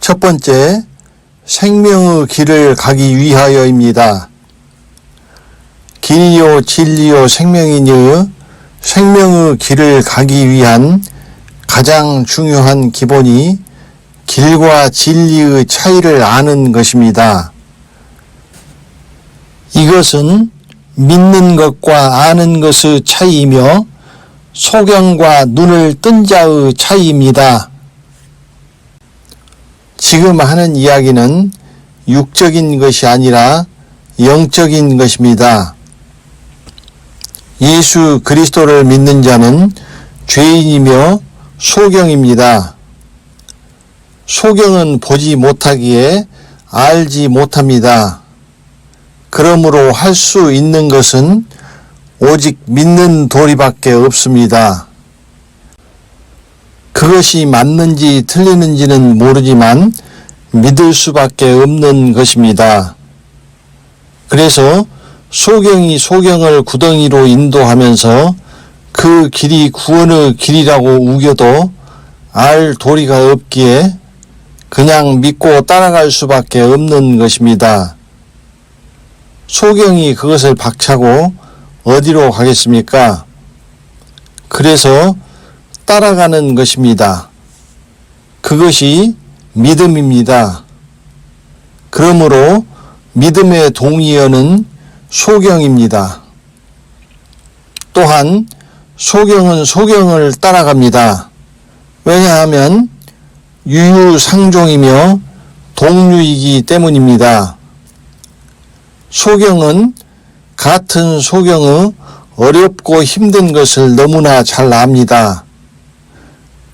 첫 번째, 생명의 길을 가기 위하여입니다. 길이요 진리요 생명이니 생명의 길을 가기 위한 가장 중요한 기본이 길과 진리의 차이를 아는 것입니다. 이것은 믿는 것과 아는 것의 차이이며 소경과 눈을 뜬 자의 차이입니다. 지금 하는 이야기는 육적인 것이 아니라 영적인 것입니다. 예수 그리스도를 믿는 자는 죄인이며 소경입니다. 소경은 보지 못하기에 알지 못합니다. 그러므로 할 수 있는 것은 오직 믿는 도리밖에 없습니다. 그것이 맞는지 틀리는지는 모르지만 믿을 수밖에 없는 것입니다. 그래서 소경이 소경을 구덩이로 인도하면서 그 길이 구원의 길이라고 우겨도 알 도리가 없기에 그냥 믿고 따라갈 수밖에 없는 것입니다. 소경이 그것을 박차고 어디로 가겠습니까? 그래서 따라가는 것입니다. 그것이 믿음입니다. 그러므로 믿음의 동의어는 소경입니다. 또한 소경은 소경을 따라갑니다. 왜냐하면 유유상종이며 동류이기 때문입니다. 소경은 같은 소경의 어렵고 힘든 것을 너무나 잘 압니다.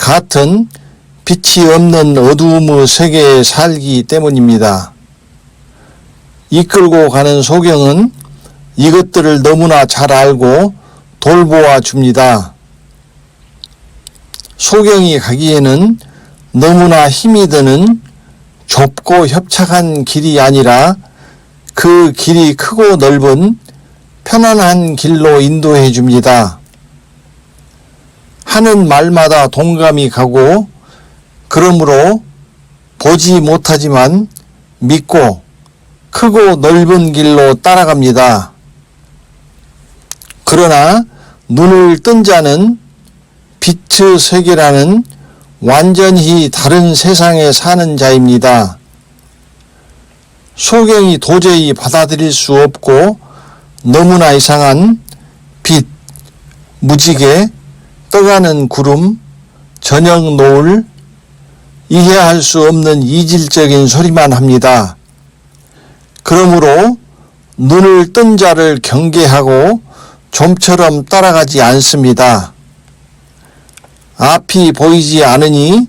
같은 빛이 없는 어두움의 세계에 살기 때문입니다. 이끌고 가는 소경은 이것들을 너무나 잘 알고 돌보아 줍니다. 소경이 가기에는 너무나 힘이 드는 좁고 협착한 길이 아니라 그 길이 크고 넓은 편안한 길로 인도해 줍니다. 하는 말마다 동감이 가고 그러므로 보지 못하지만 믿고 크고 넓은 길로 따라갑니다. 그러나 눈을 뜬 자는 빛의 세계라는 완전히 다른 세상에 사는 자입니다. 소경이 도저히 받아들일 수 없고 너무나 이상한 빛, 무지개, 떠가는 구름, 저녁 노을, 이해할 수 없는 이질적인 소리만 합니다. 그러므로 눈을 뜬 자를 경계하고 좀처럼 따라가지 않습니다. 앞이 보이지 않으니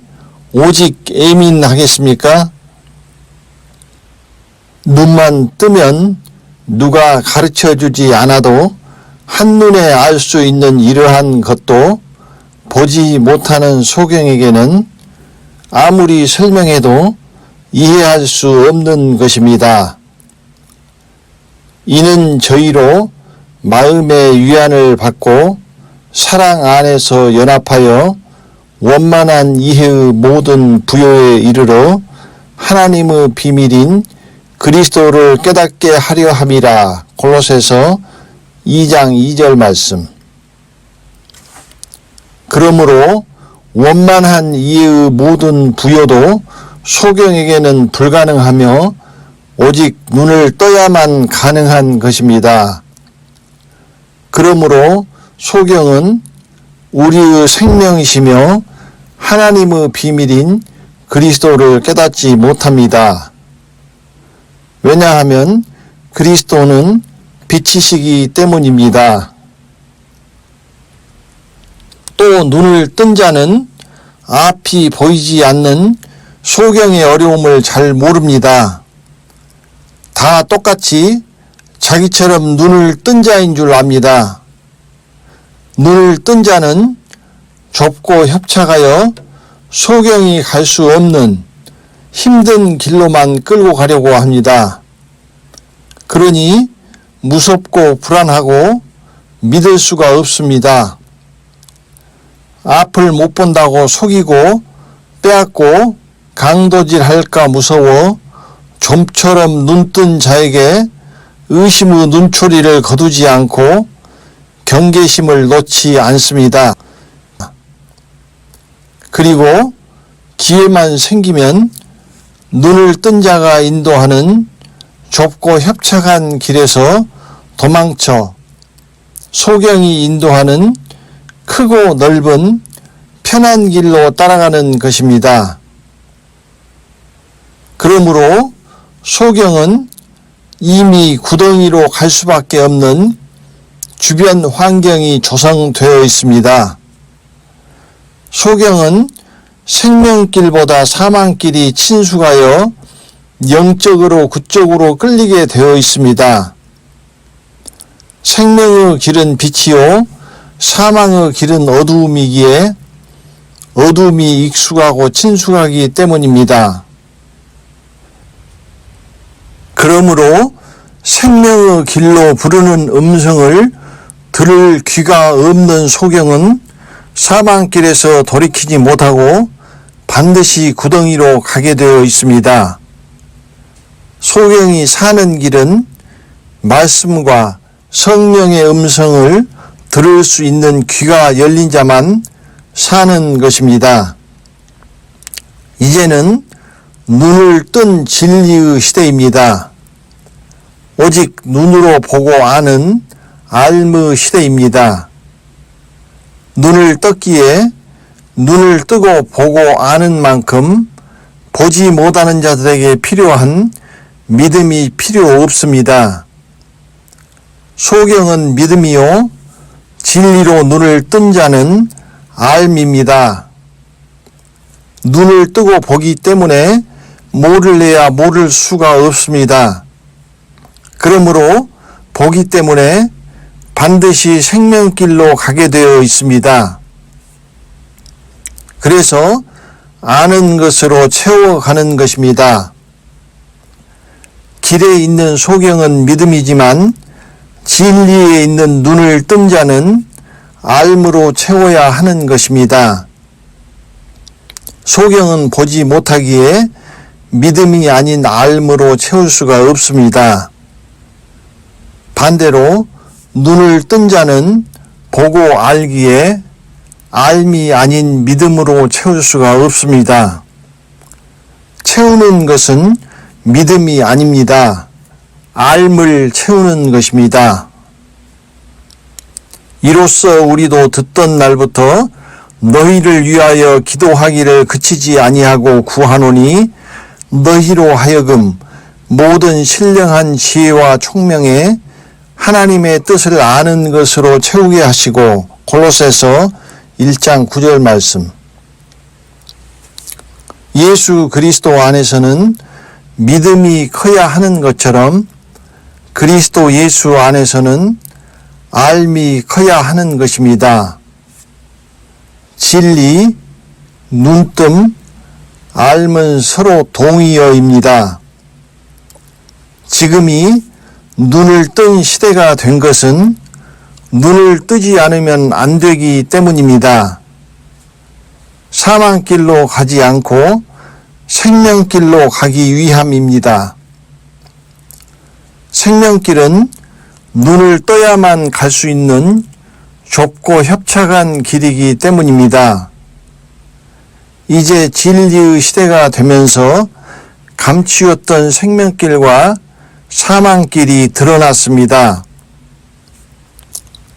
오직 예민하겠습니까? 눈만 뜨면 누가 가르쳐주지 않아도 한눈에 알 수 있는 이러한 것도 보지 못하는 소경에게는 아무리 설명해도 이해할 수 없는 것입니다. 이는 저희로 마음의 위안을 받고 사랑 안에서 연합하여 원만한 이해의 모든 부요에 이르러 하나님의 비밀인 그리스도를 깨닫게 하려 함이라. 골로새서 2장 2절 말씀. 그러므로 원만한 이해의 모든 부여도 소경에게는 불가능하며 오직 눈을 떠야만 가능한 것입니다. 그러므로 소경은 우리의 생명이시며 하나님의 비밀인 그리스도를 깨닫지 못합니다. 왜냐하면 그리스도는 빛이시기 때문입니다. 또 눈을 뜬 자는 앞이 보이지 않는 소경의 어려움을 잘 모릅니다. 다 똑같이 자기처럼 눈을 뜬 자인 줄 압니다. 눈을 뜬 자는 좁고 협착하여 소경이 갈 수 없는 힘든 길로만 끌고 가려고 합니다. 그러니 무섭고 불안하고 믿을 수가 없습니다. 앞을 못 본다고 속이고 빼앗고 강도질할까 무서워 좀처럼 눈뜬 자에게 의심의 눈초리를 거두지 않고 경계심을 놓지 않습니다. 그리고 기회만 생기면 눈을 뜬 자가 인도하는 좁고 협착한 길에서 도망쳐 소경이 인도하는 크고 넓은 편한 길로 따라가는 것입니다. 그러므로 소경은 이미 구덩이로 갈 수밖에 없는 주변 환경이 조성되어 있습니다. 소경은 생명길보다 사망길이 친숙하여 영적으로 그쪽으로 끌리게 되어 있습니다. 생명의 길은 빛이요 사망의 길은 어두움이기에 어두움이 익숙하고 친숙하기 때문입니다. 그러므로 생명의 길로 부르는 음성을 들을 귀가 없는 소경은 사망길에서 돌이키지 못하고 반드시 구덩이로 가게 되어 있습니다. 소경이 사는 길은 말씀과 성령의 음성을 들을 수 있는 귀가 열린 자만 사는 것입니다. 이제는 눈을 뜬 진리의 시대입니다. 오직 눈으로 보고 아는 알의 시대입니다. 눈을 떴기에 눈을 뜨고 보고 아는 만큼 보지 못하는 자들에게 필요한 믿음이 필요 없습니다. 소경은 믿음이요 진리로 눈을 뜬 자는 알입니다. 눈을 뜨고 보기 때문에 모를래야 모를 수가 없습니다. 그러므로 보기 때문에 반드시 생명길로 가게 되어 있습니다. 그래서 아는 것으로 채워가는 것입니다. 길에 있는 소경은 믿음이지만 진리에 있는 눈을 뜬 자는 알므로 채워야 하는 것입니다. 소경은 보지 못하기에 믿음이 아닌 알므로 채울 수가 없습니다. 반대로 눈을 뜬 자는 보고 알기에 알미 아닌 믿음으로 채울 수가 없습니다. 채우는 것은 믿음이 아닙니다. 알을 채우는 것입니다. 이로써 우리도 듣던 날부터 너희를 위하여 기도하기를 그치지 아니하고 구하노니 너희로 하여금 모든 신령한 지혜와 총명에 하나님의 뜻을 아는 것으로 채우게 하시고. 골로새서 1장 9절 말씀. 예수 그리스도 안에서는 믿음이 커야 하는 것처럼 그리스도 예수 안에서는 알미 커야 하는 것입니다. 진리, 눈뜸, 알은 서로 동의어입니다. 지금이 눈을 뜬 시대가 된 것은 눈을 뜨지 않으면 안 되기 때문입니다. 사망길로 가지 않고 생명길로 가기 위함입니다. 생명길은 눈을 떠야만 갈 수 있는 좁고 협착한 길이기 때문입니다. 이제 진리의 시대가 되면서 감추었던 생명길과 사망길이 드러났습니다.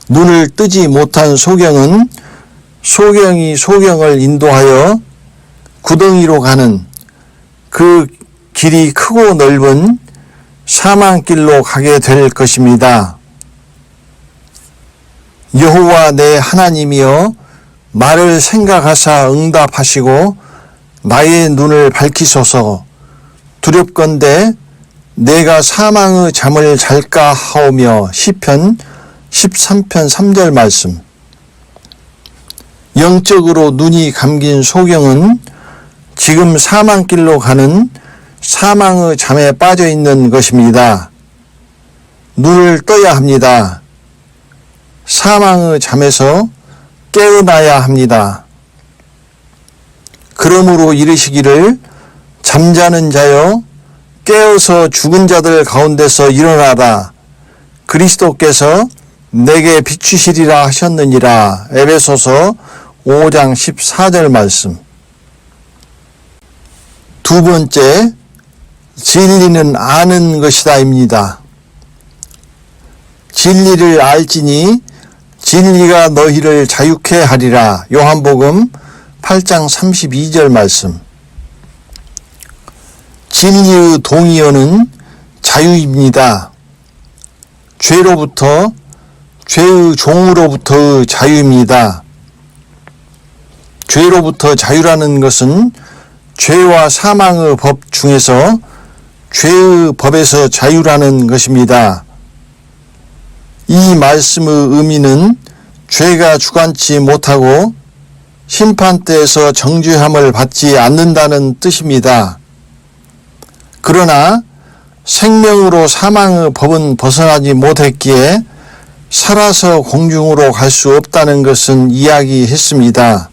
눈을 뜨지 못한 소경은 소경이 소경을 인도하여 구덩이로 가는 그 길이 크고 넓은 사망길로 가게 될 것입니다. 여호와 내 하나님이여 나를 생각하사 응답하시고 나의 눈을 밝히소서. 두렵건대 내가 사망의 잠을 잘까 하오며. 시편 13편 3절 말씀. 영적으로 눈이 감긴 소경은 지금 사망길로 가는 사망의 잠에 빠져 있는 것입니다. 눈을 떠야 합니다. 사망의 잠에서 깨어나야 합니다. 그러므로 이르시기를 잠자는 자여 깨어서 죽은 자들 가운데서 일어나라. 그리스도께서 내게 비추시리라 하셨느니라. 에베소서 5장 14절 말씀. 두 번째, 진리는 아는 것이다입니다. 진리를 알지니 진리가 너희를 자유케 하리라. 요한복음 8장 32절 말씀. 진리의 동의어는 자유입니다. 죄로부터, 죄의 종으로부터의 자유입니다. 죄로부터 자유라는 것은 죄와 사망의 법 중에서 죄의 법에서 자유라는 것입니다. 이 말씀의 의미는 죄가 주관치 못하고 심판대에서 정죄함을 받지 않는다는 뜻입니다. 그러나 생명으로 사망의 법은 벗어나지 못했기에 살아서 공중으로 갈 수 없다는 것은 이야기했습니다.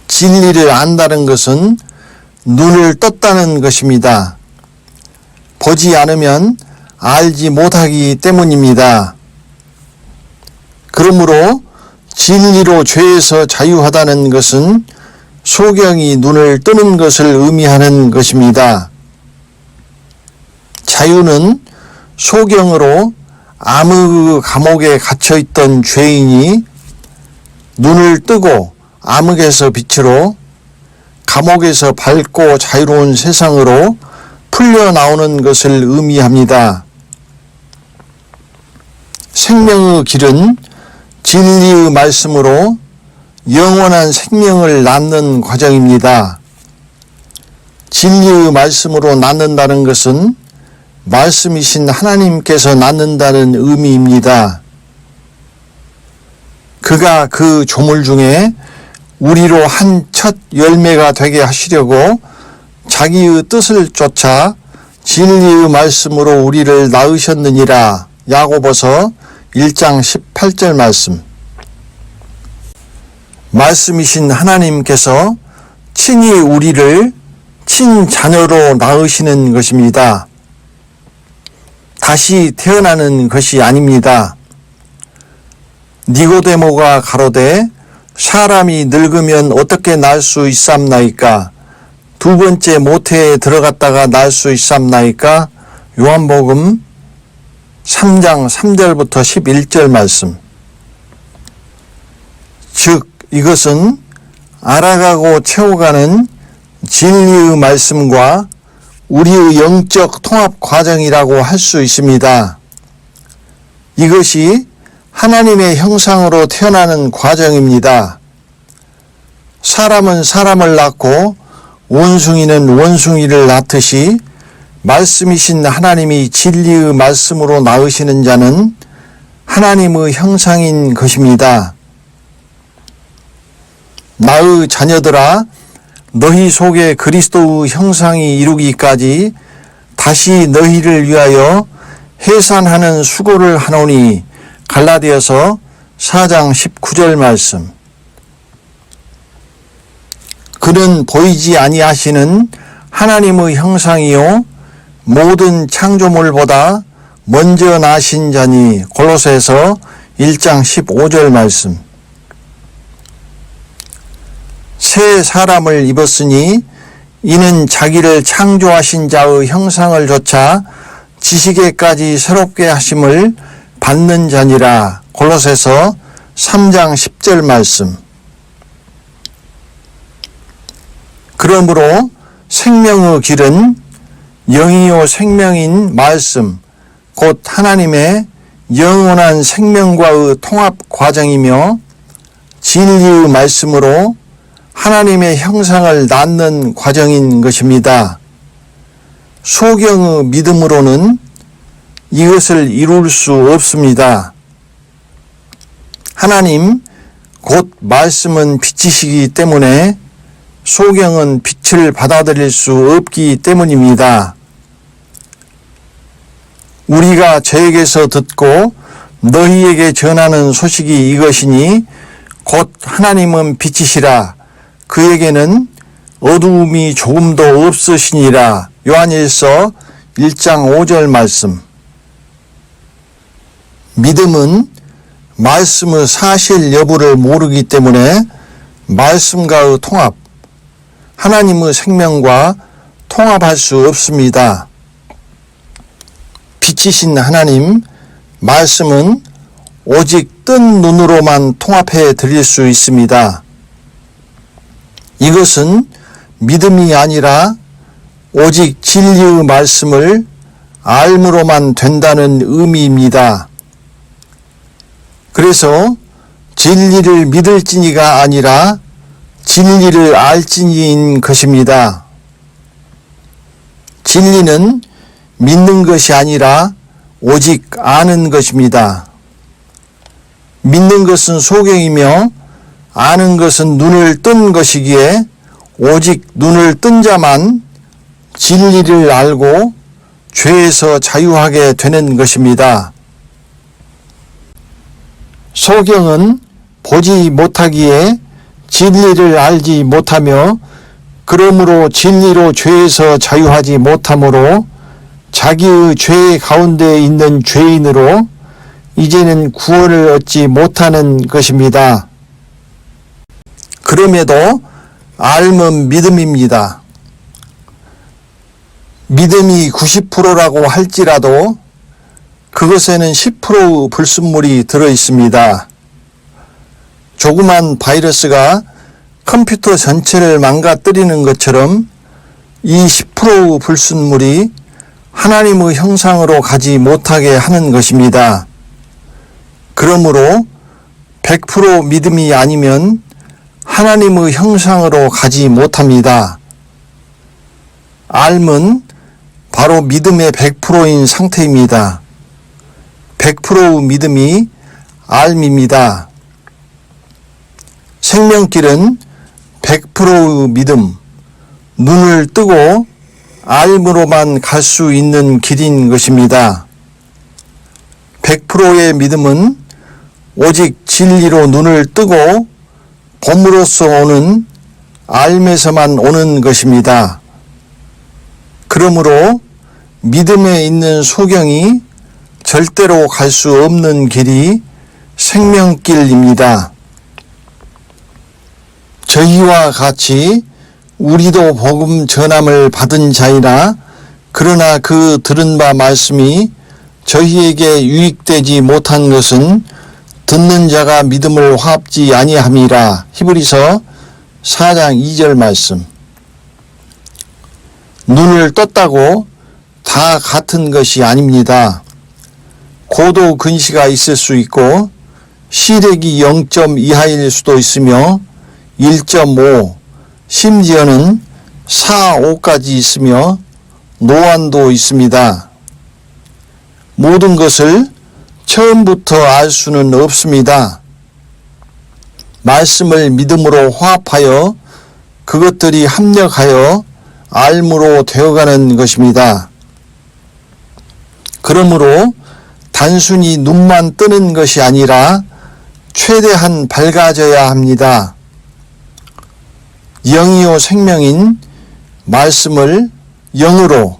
진리를 안다는 것은 눈을 떴다는 것입니다. 보지 않으면 알지 못하기 때문입니다. 그러므로 진리로 죄에서 자유하다는 것은 소경이 눈을 뜨는 것을 의미하는 것입니다. 자유는 소경으로 암흑의 감옥에 갇혀있던 죄인이 눈을 뜨고 암흑에서 빛으로, 감옥에서 밝고 자유로운 세상으로 풀려 나오는 것을 의미합니다. 생명의 길은 진리의 말씀으로 영원한 생명을 낳는 과정입니다. 진리의 말씀으로 낳는다는 것은 말씀이신 하나님께서 낳는다는 의미입니다. 그가 그 조물 중에 우리로 한 첫 열매가 되게 하시려고 자기의 뜻을 쫓아 진리의 말씀으로 우리를 낳으셨느니라. 야고보서 1장 18절 말씀. 말씀이신 하나님께서 친히 우리를 친자녀로 낳으시는 것입니다. 다시 태어나는 것이 아닙니다. 니고데모가 가로되 사람이 늙으면 어떻게 날 수 있삼나이까? 두 번째 모태에 들어갔다가 날 수 있삼나이까? 요한복음 3장 3절부터 11절 말씀. 즉 이것은 알아가고 채워가는 진리의 말씀과 우리의 영적 통합 과정이라고 할 수 있습니다. 이것이 하나님의 형상으로 태어나는 과정입니다. 사람은 사람을 낳고 원숭이는 원숭이를 낳듯이 말씀이신 하나님이 진리의 말씀으로 낳으시는 자는 하나님의 형상인 것입니다. 나의 자녀들아, 너희 속에 그리스도의 형상이 이루기까지 다시 너희를 위하여 해산하는 수고를 하노니. 갈라디아서 4장 19절 말씀. 그는 보이지 아니하시는 하나님의 형상이요 모든 창조물보다 먼저 나신 자니. 골로새서 1장 15절 말씀. 새 사람을 입었으니 이는 자기를 창조하신 자의 형상을 좇아 지식에까지 새롭게 하심을 받는 자니라. 골로새서 3장 10절 말씀. 그러므로 생명의 길은 영이요 생명인 말씀, 곧 하나님의 영원한 생명과의 통합 과정이며 진리의 말씀으로 하나님의 형상을 낳는 과정인 것입니다. 소경의 믿음으로는 이것을 이룰 수 없습니다. 하나님 곧 말씀은 빛이시기 때문에 소경은 빛을 받아들일 수 없기 때문입니다. 우리가 저에게서 듣고 너희에게 전하는 소식이 이것이니 곧 하나님은 빛이시라. 그에게는 어두움이 조금도 없으시니라. 요한일서 1장 5절 말씀. 믿음은 말씀의 사실 여부를 모르기 때문에 말씀과의 통합, 하나님의 생명과 통합할 수 없습니다. 빛이신 하나님, 말씀은 오직 뜬 눈으로만 통합해 드릴 수 있습니다. 이것은 믿음이 아니라 오직 진리의 말씀을 알므로만 된다는 의미입니다. 그래서 진리를 믿을지니가 아니라 진리를 알지니인 것입니다. 진리는 믿는 것이 아니라 오직 아는 것입니다. 믿는 것은 소경이며 아는 것은 눈을 뜬 것이기에 오직 눈을 뜬 자만 진리를 알고 죄에서 자유하게 되는 것입니다. 소경은 보지 못하기에 진리를 알지 못하며 그러므로 진리로 죄에서 자유하지 못하므로 자기의 죄 가운데 있는 죄인으로 이제는 구원을 얻지 못하는 것입니다. 그럼에도 알면 믿음입니다. 믿음이 90%라고 할지라도 그것에는 10%의 불순물이 들어 있습니다. 조그만 바이러스가 컴퓨터 전체를 망가뜨리는 것처럼 이 10%의 불순물이 하나님의 형상으로 가지 못하게 하는 것입니다. 그러므로 100% 믿음이 아니면 하나님의 형상으로 가지 못합니다. 알은 바로 믿음의 100%인 상태입니다. 100%의 믿음이 알입니다. 생명길은 100%의 믿음, 눈을 뜨고 알므로만 갈 수 있는 길인 것입니다. 100%의 믿음은 오직 진리로 눈을 뜨고 봄으로써 오는 알매서만 오는 것입니다. 그러므로 믿음에 있는 소경이 절대로 갈 수 없는 길이 생명길입니다. 저희와 같이 우리도 복음 전함을 받은 자이나 그러나 그 들은 바 말씀이 저희에게 유익되지 못한 것은 듣는 자가 믿음을 화합지 아니함이라. 히브리서 4장 2절 말씀. 눈을 떴다고 다 같은 것이 아닙니다. 고도 근시가 있을 수 있고 시력이 0점 이하일 수도 있으며 1.5 심지어는 4, 5까지 있으며 노안도 있습니다. 모든 것을 처음부터 알 수는 없습니다. 말씀을 믿음으로 화합하여 그것들이 합력하여 알므로 되어가는 것입니다. 그러므로 단순히 눈만 뜨는 것이 아니라 최대한 밝아져야 합니다. 영이요 생명인 말씀을 영으로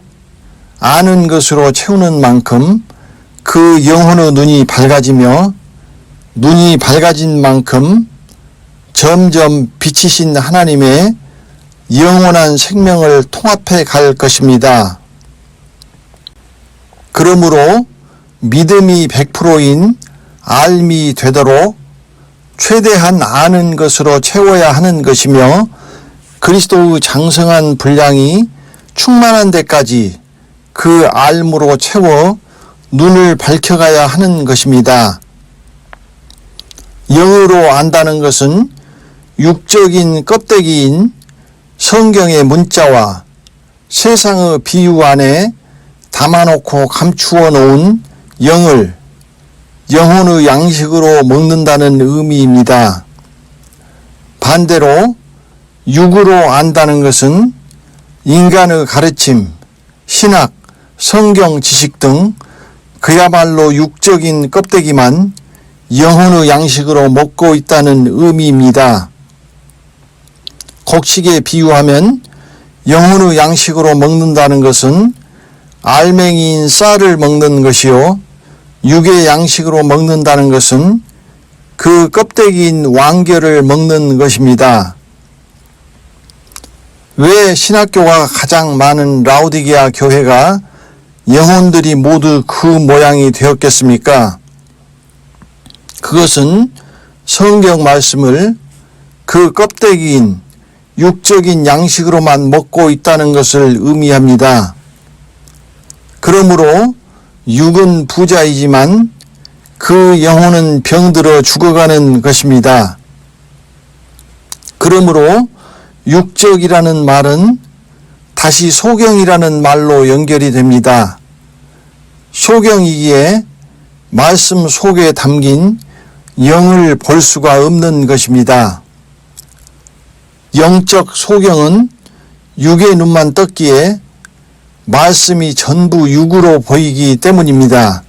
아는 것으로 채우는 만큼 그 영혼의 눈이 밝아지며 눈이 밝아진 만큼 점점 빛이신 하나님의 영원한 생명을 통합해 갈 것입니다. 그러므로 믿음이 100%인 알미 되도록 최대한 아는 것으로 채워야 하는 것이며 그리스도의 장성한 분량이 충만한 데까지 그 알므로 채워 눈을 밝혀가야 하는 것입니다. 영으로 안다는 것은 육적인 껍데기인 성경의 문자와 세상의 비유 안에 담아놓고 감추어 놓은 영을 영혼의 양식으로 먹는다는 의미입니다. 반대로 육으로 안다는 것은 인간의 가르침, 신학, 성경 지식 등 그야말로 육적인 껍데기만 영혼의 양식으로 먹고 있다는 의미입니다. 곡식에 비유하면 영혼의 양식으로 먹는다는 것은 알맹이인 쌀을 먹는 것이요, 육의 양식으로 먹는다는 것은 그 껍데기인 왕결을 먹는 것입니다. 왜 신학교가 가장 많은 라오디게아 교회가 영혼들이 모두 그 모양이 되었겠습니까? 그것은 성경 말씀을 그 껍데기인 육적인 양식으로만 먹고 있다는 것을 의미합니다. 그러므로 육은 부자이지만 그 영혼은 병들어 죽어가는 것입니다. 그러므로 육적이라는 말은 다시 소경이라는 말로 연결이 됩니다. 소경이기에 말씀 속에 담긴 영을 볼 수가 없는 것입니다. 영적 소경은 육의 눈만 떴기에 말씀이 전부 육으로 보이기 때문입니다.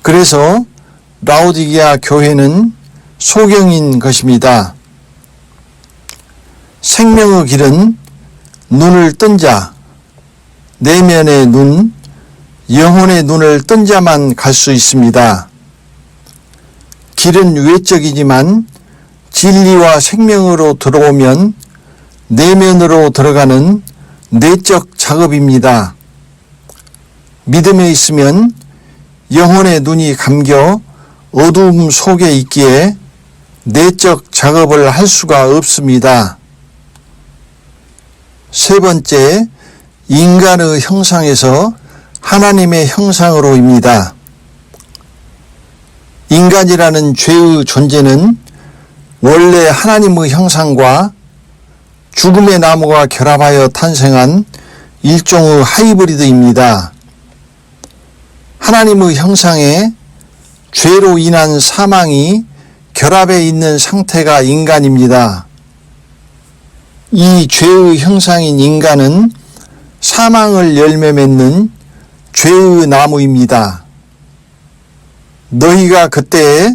그래서 라오디게아 교회는 소경인 것입니다. 생명의 길은 눈을 뜬 자, 내면의 눈, 영혼의 눈을 뜬 자만 갈 수 있습니다. 길은 외적이지만 진리와 생명으로 들어오면 내면으로 들어가는 내적 작업입니다. 믿음에 있으면 영혼의 눈이 감겨 어두움 속에 있기에 내적 작업을 할 수가 없습니다. 세 번째, 인간의 형상에서 하나님의 형상으로입니다. 인간이라는 죄의 존재는 원래 하나님의 형상과 죽음의 나무가 결합하여 탄생한 일종의 하이브리드입니다. 하나님의 형상에 죄로 인한 사망이 결합해 있는 상태가 인간입니다. 이 죄의 형상인 인간은 사망을 열매 맺는 죄의 나무입니다. 너희가 그때에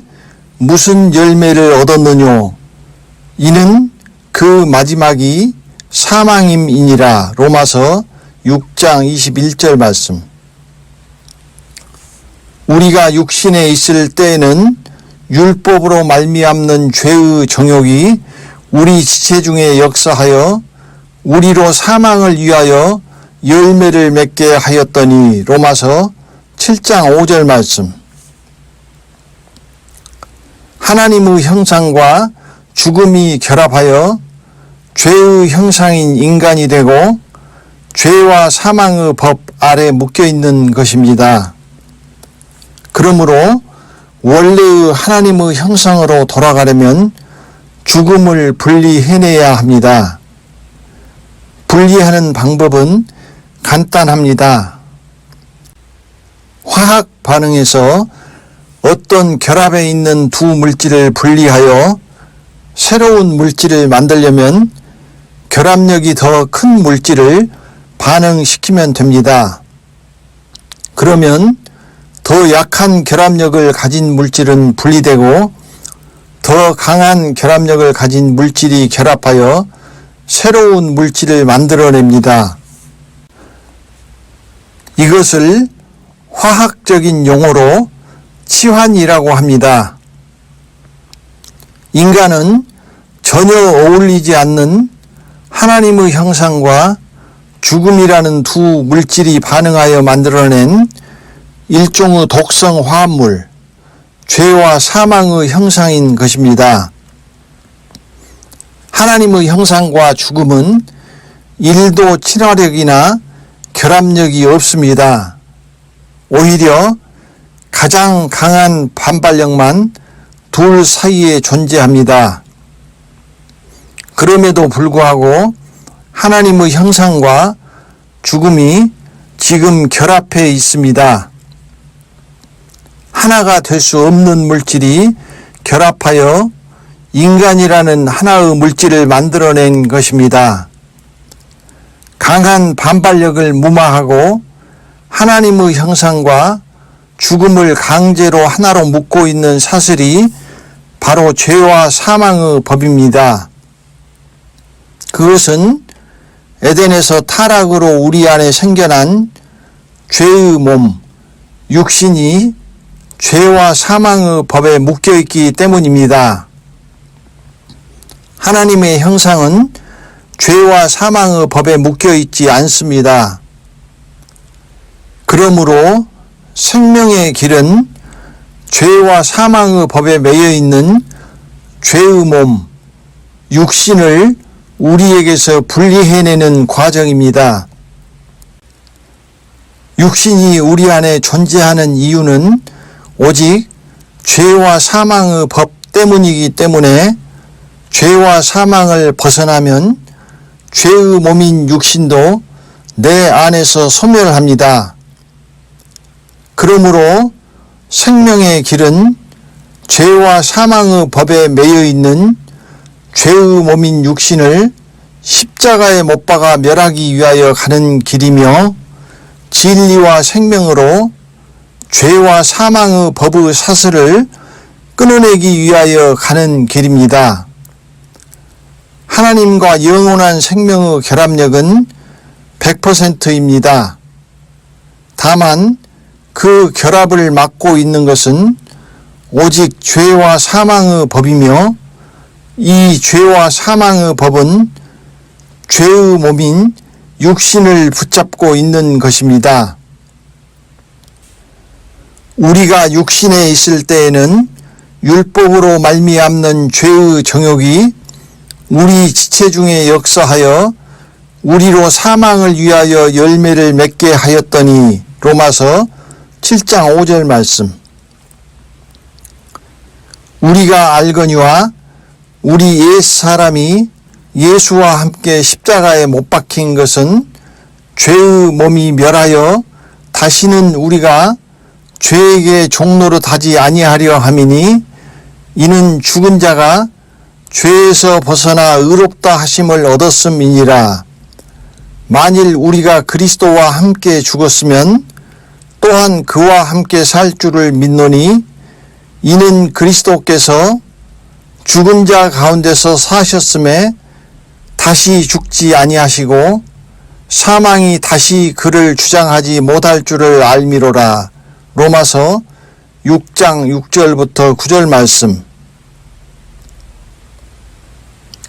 무슨 열매를 얻었느뇨? 이는 그 마지막이 사망임이니라. 로마서 6장 21절 말씀. 우리가 육신에 있을 때에는 율법으로 말미암는 죄의 정욕이 우리 지체 중에 역사하여 우리로 사망을 위하여 열매를 맺게 하였더니. 로마서 7장 5절 말씀. 하나님의 형상과 죽음이 결합하여 죄의 형상인 인간이 되고 죄와 사망의 법 아래 묶여있는 것입니다. 그러므로 원래의 하나님의 형상으로 돌아가려면 죽음을 분리해내야 합니다. 분리하는 방법은 간단합니다. 화학 반응에서 어떤 결합에 있는 두 물질을 분리하여 새로운 물질을 만들려면 결합력이 더 큰 물질을 반응시키면 됩니다. 그러면 더 약한 결합력을 가진 물질은 분리되고 더 강한 결합력을 가진 물질이 결합하여 새로운 물질을 만들어냅니다. 이것을 화학적인 용어로 치환이라고 합니다. 인간은 전혀 어울리지 않는 하나님의 형상과 죽음이라는 두 물질이 반응하여 만들어낸 일종의 독성 화합물, 죄와 사망의 형상인 것입니다. 하나님의 형상과 죽음은 1도 친화력이나 결합력이 없습니다. 오히려 가장 강한 반발력만 둘 사이에 존재합니다. 그럼에도 불구하고 하나님의 형상과 죽음이 지금 결합해 있습니다. 하나가 될 수 없는 물질이 결합하여 인간이라는 하나의 물질을 만들어낸 것입니다. 강한 반발력을 무마하고 하나님의 형상과 죽음을 강제로 하나로 묶고 있는 사슬이 바로 죄와 사망의 법입니다. 그것은 에덴에서 타락으로 우리 안에 생겨난 죄의 몸, 육신이 죄와 사망의 법에 묶여있기 때문입니다. 하나님의 형상은 죄와 사망의 법에 묶여있지 않습니다. 그러므로 생명의 길은 죄와 사망의 법에 매여있는 죄의 몸, 육신을 우리에게서 분리해내는 과정입니다. 육신이 우리 안에 존재하는 이유는 오직 죄와 사망의 법 때문이기 때문에 죄와 사망을 벗어나면 죄의 몸인 육신도 내 안에서 소멸합니다. 그러므로 생명의 길은 죄와 사망의 법에 매여있는 죄의 몸인 육신을 십자가에 못 박아 멸하기 위하여 가는 길이며 진리와 생명으로 죄와 사망의 법의 사슬을 끊어내기 위하여 가는 길입니다. 하나님과 영원한 생명의 결합력은 100%입니다. 다만 그 결합을 막고 있는 것은 오직 죄와 사망의 법이며 이 죄와 사망의 법은 죄의 몸인 육신을 붙잡고 있는 것입니다. 우리가 육신에 있을 때에는 율법으로 말미암는 죄의 정욕이 우리 지체 중에 역사하여 우리로 사망을 위하여 열매를 맺게 하였더니 로마서 7장 5절 말씀. 우리가 알거니와 우리 옛사람이 예수와 함께 십자가에 못 박힌 것은 죄의 몸이 멸하여 다시는 우리가 죄에게 종노릇하지 아니하려 함이니 이는 죽은 자가 죄에서 벗어나 의롭다 하심을 얻었음이니라. 만일 우리가 그리스도와 함께 죽었으면 또한 그와 함께 살 줄을 믿노니 이는 그리스도께서 죽은 자 가운데서 사셨음에 다시 죽지 아니하시고 사망이 다시 그를 주장하지 못할 줄을 알미로라. 로마서 6장 6절부터 9절 말씀.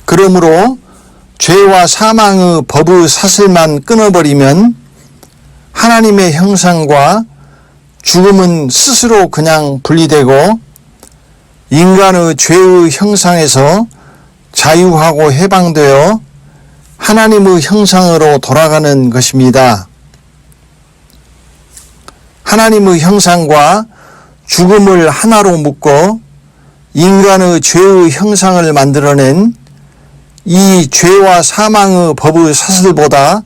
그러므로 죄와 사망의 법의 사슬만 끊어버리면 하나님의 형상과 죽음은 스스로 그냥 분리되고 인간의 죄의 형상에서 자유하고 해방되어 하나님의 형상으로 돌아가는 것입니다. 하나님의 형상과 죽음을 하나로 묶어 인간의 죄의 형상을 만들어낸 이 죄와 사망의 법의 사슬보다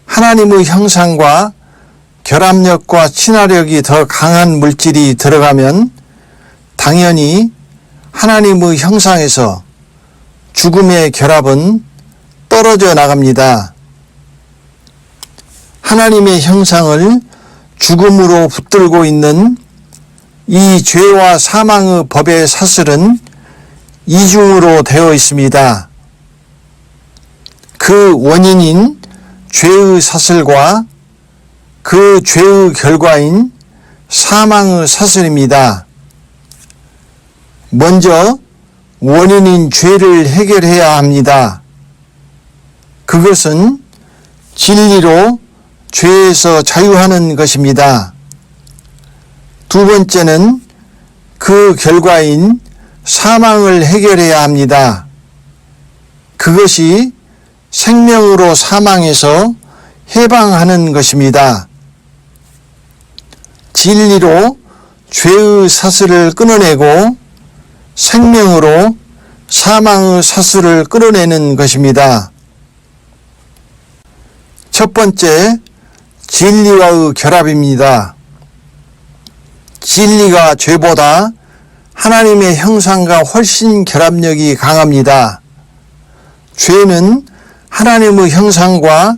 하나님의 형상과 결합력과 친화력이 더 강한 물질이 들어가면 당연히 하나님의 형상에서 죽음의 결합은 떨어져 나갑니다. 하나님의 형상을 죽음으로 붙들고 있는 이 죄와 사망의 법의 사슬은 이중으로 되어 있습니다. 그 원인인 죄의 사슬과 그 죄의 결과인 사망의 사슬입니다. 먼저 원인인 죄를 해결해야 합니다. 그것은 진리로 죄에서 자유하는 것입니다. 두 번째는 그 결과인 사망을 해결해야 합니다. 그것이 생명으로 사망에서 해방하는 것입니다. 진리로 죄의 사슬을 끊어내고 생명으로 사망의 사슬을 끊어내는 것입니다. 첫 번째, 진리와의 결합입니다. 진리가 죄보다 하나님의 형상과 훨씬 결합력이 강합니다. 죄는 하나님의 형상과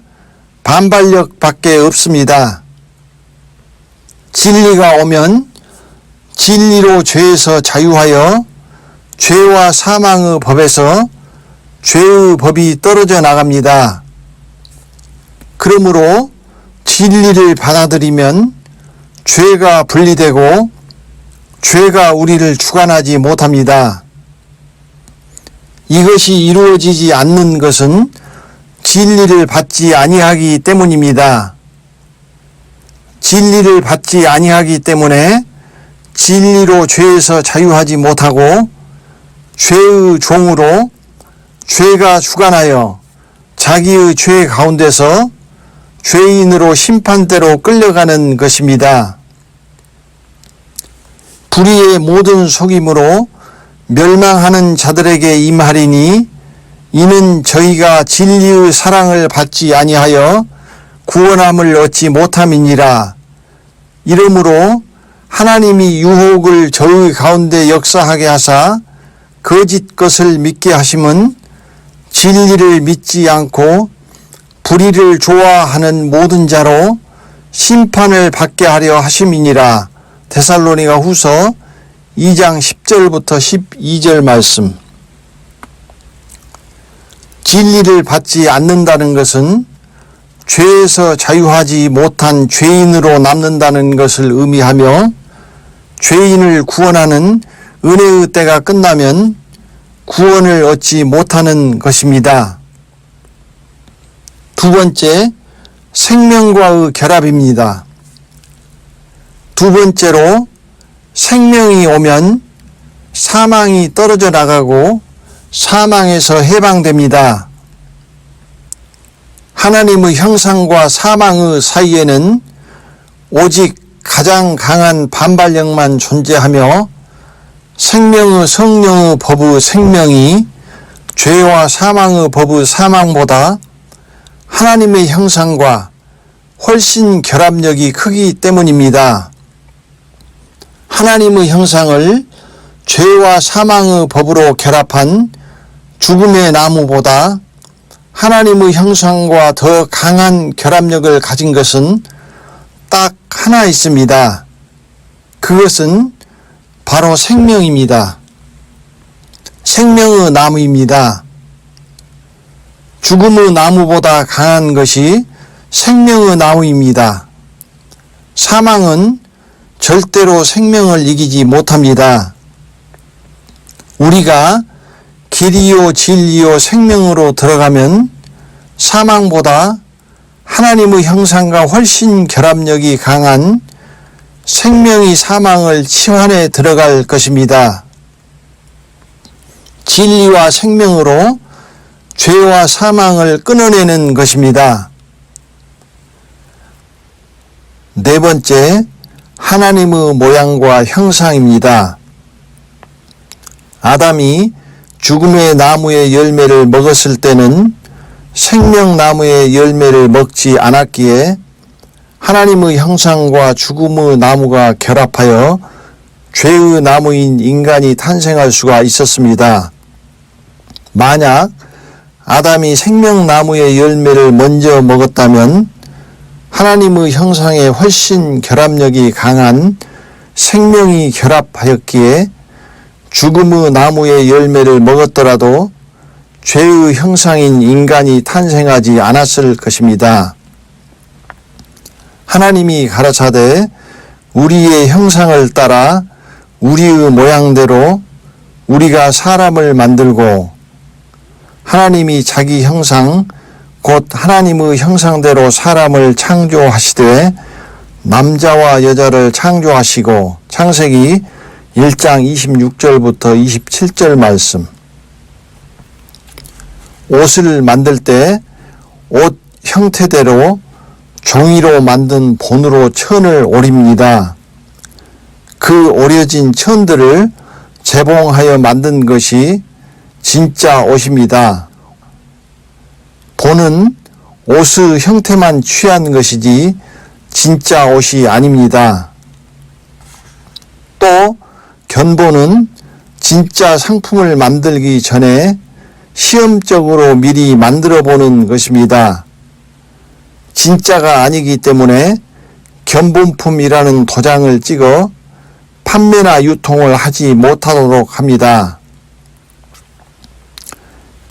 반발력밖에 없습니다. 진리가 오면 진리로 죄에서 자유하여 죄와 사망의 법에서 죄의 법이 떨어져 나갑니다. 그러므로 진리를 받아들이면 죄가 분리되고 죄가 우리를 주관하지 못합니다. 이것이 이루어지지 않는 것은 진리를 받지 아니하기 때문입니다. 진리를 받지 아니하기 때문에 진리로 죄에서 자유하지 못하고 죄의 종으로 죄가 주관하여 자기의 죄 가운데서 죄인으로 심판대로 끌려가는 것입니다. 불의의 모든 속임으로 멸망하는 자들에게 임하리니 이는 저희가 진리의 사랑을 받지 아니하여 구원함을 얻지 못함이니라. 이러므로 하나님이 유혹을 저희 가운데 역사하게 하사 거짓 것을 믿게 하심은 진리를 믿지 않고 불의를 좋아하는 모든 자로 심판을 받게 하려 하심이니라. 데살로니가 후서 2장 10절부터 12절 말씀. 진리를 받지 않는다는 것은 죄에서 자유하지 못한 죄인으로 남는다는 것을 의미하며 죄인을 구원하는 은혜의 때가 끝나면 구원을 얻지 못하는 것입니다. 두 번째, 생명과의 결합입니다. 두 번째로 생명이 오면 사망이 떨어져 나가고 사망에서 해방됩니다. 하나님의 형상과 사망의 사이에는 오직 가장 강한 반발력만 존재하며 생명의 성령의 법의 생명이 죄와 사망의 법의 사망보다 하나님의 형상과 훨씬 결합력이 크기 때문입니다. 하나님의 형상을 죄와 사망의 법으로 결합한 죽음의 나무보다 하나님의 형상과 더 강한 결합력을 가진 것은 딱 하나 있습니다. 그것은 바로 생명입니다. 생명의 나무입니다. 죽음의 나무보다 강한 것이 생명의 나무입니다. 사망은 절대로 생명을 이기지 못합니다. 우리가 길이요 진리요 생명으로 들어가면 사망보다 하나님의 형상과 훨씬 결합력이 강한 생명이 사망을 치환해 들어갈 것입니다. 진리와 생명으로 죄와 사망을 끊어내는 것입니다. 네 번째, 하나님의 모양과 형상입니다. 아담이 죽음의 나무의 열매를 먹었을 때는 생명나무의 열매를 먹지 않았기에 하나님의 형상과 죽음의 나무가 결합하여 죄의 나무인 인간이 탄생할 수가 있었습니다. 만약 아담이 생명나무의 열매를 먼저 먹었다면 하나님의 형상에 훨씬 결합력이 강한 생명이 결합하였기에 죽음의 나무의 열매를 먹었더라도 죄의 형상인 인간이 탄생하지 않았을 것입니다. 하나님이 가라사대 우리의 형상을 따라 우리의 모양대로 우리가 사람을 만들고 하나님이 자기 형상 곧 하나님의 형상대로 사람을 창조하시되 남자와 여자를 창조하시고 창세기 1장 26절부터 27절 말씀. 옷을 만들 때 옷 형태대로 종이로 만든 본으로 천을 오립니다. 그 오려진 천들을 재봉하여 만든 것이 진짜 옷입니다. 본은 옷의 형태만 취한 것이지 진짜 옷이 아닙니다. 또 견본은 진짜 상품을 만들기 전에 시험적으로 미리 만들어 보는 것입니다. 진짜가 아니기 때문에 견본품이라는 도장을 찍어 판매나 유통을 하지 못하도록 합니다.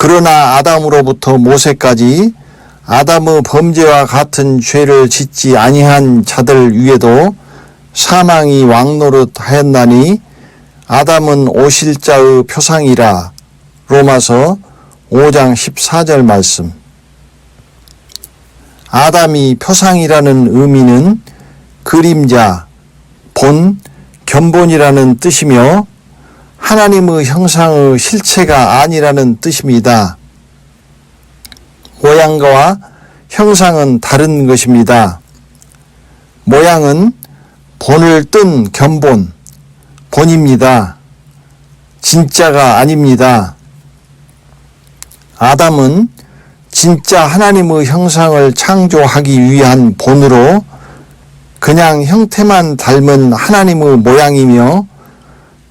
그러나 아담으로부터 모세까지 아담의 범죄와 같은 죄를 짓지 아니한 자들 위에도 사망이 왕노릇하였나니 아담은 오실자의 표상이라. 로마서 5장 14절 말씀. 아담이 표상이라는 의미는 그림자, 본, 견본이라는 뜻이며 하나님의 형상의 실체가 아니라는 뜻입니다. 모양과 형상은 다른 것입니다. 모양은 본을 뜬 견본, 본입니다. 진짜가 아닙니다. 아담은 진짜 하나님의 형상을 창조하기 위한 본으로 그냥 형태만 닮은 하나님의 모양이며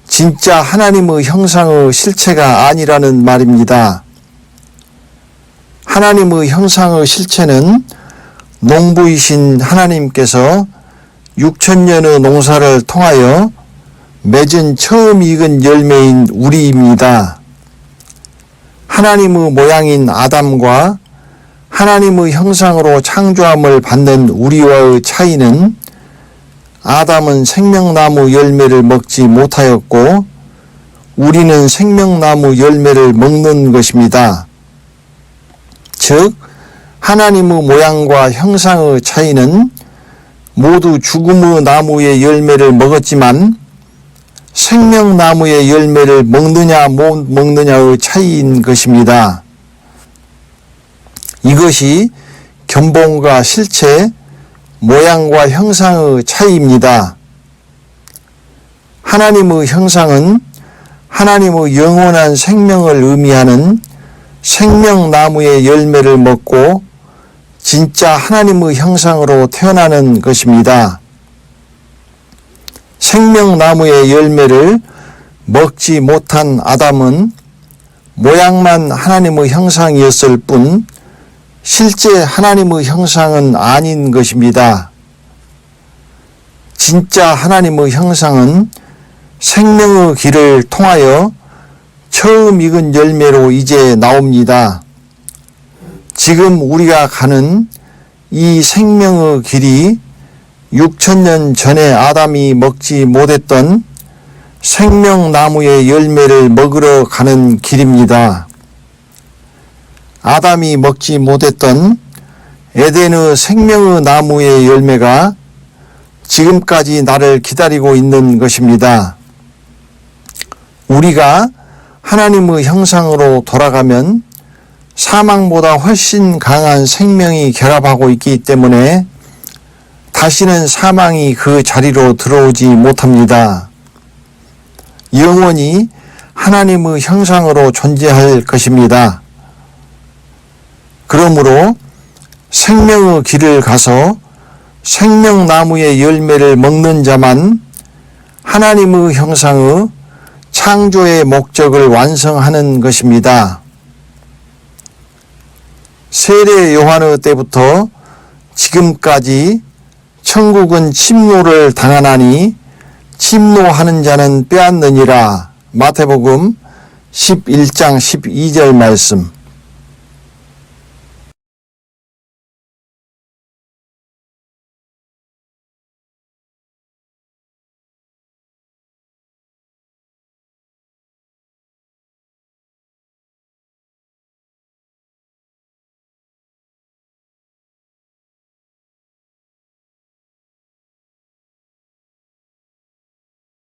진짜 하나님의 형상의 실체가 아니라는 말입니다. 하나님의 형상의 실체는 농부이신 하나님께서 6,000년의 농사를 통하여 맺은 처음 익은 열매인 우리입니다. 하나님의 모양인 아담과 하나님의 형상으로 창조함을 받는 우리와의 차이는 아담은 생명나무 열매를 먹지 못하였고 우리는 생명나무 열매를 먹는 것입니다. 즉 하나님의 모양과 형상의 차이는 모두 죽음의 나무의 열매를 먹었지만 생명나무의 열매를 먹느냐 못 먹느냐의 차이인 것입니다. 이것이 견본과 실체, 모양과 형상의 차이입니다. 하나님의 형상은 하나님의 영원한 생명을 의미하는 생명나무의 열매를 먹고 진짜 하나님의 형상으로 태어나는 것입니다. 생명나무의 열매를 먹지 못한 아담은 모양만 하나님의 형상이었을 뿐 실제 하나님의 형상은 아닌 것입니다. 진짜 하나님의 형상은 생명의 길을 통하여 처음 익은 열매로 이제 나옵니다. 지금 우리가 가는 이 생명의 길이 6,000년 전에 아담이 먹지 못했던 생명나무의 열매를 먹으러 가는 길입니다. 아담이 먹지 못했던 에덴의 생명의 나무의 열매가 지금까지 나를 기다리고 있는 것입니다. 우리가 하나님의 형상으로 돌아가면 사망보다 훨씬 강한 생명이 결합하고 있기 때문에 다시는 사망이 그 자리로 들어오지 못합니다. 영원히 하나님의 형상으로 존재할 것입니다. 그러므로 생명의 길을 가서 생명나무의 열매를 먹는 자만 하나님의 형상의 창조의 목적을 완성하는 것입니다. 세례 요한의 때부터 지금까지 천국은 침노를 당하나니 침노하는 자는 빼앗느니라. 마태복음 11장 12절 말씀.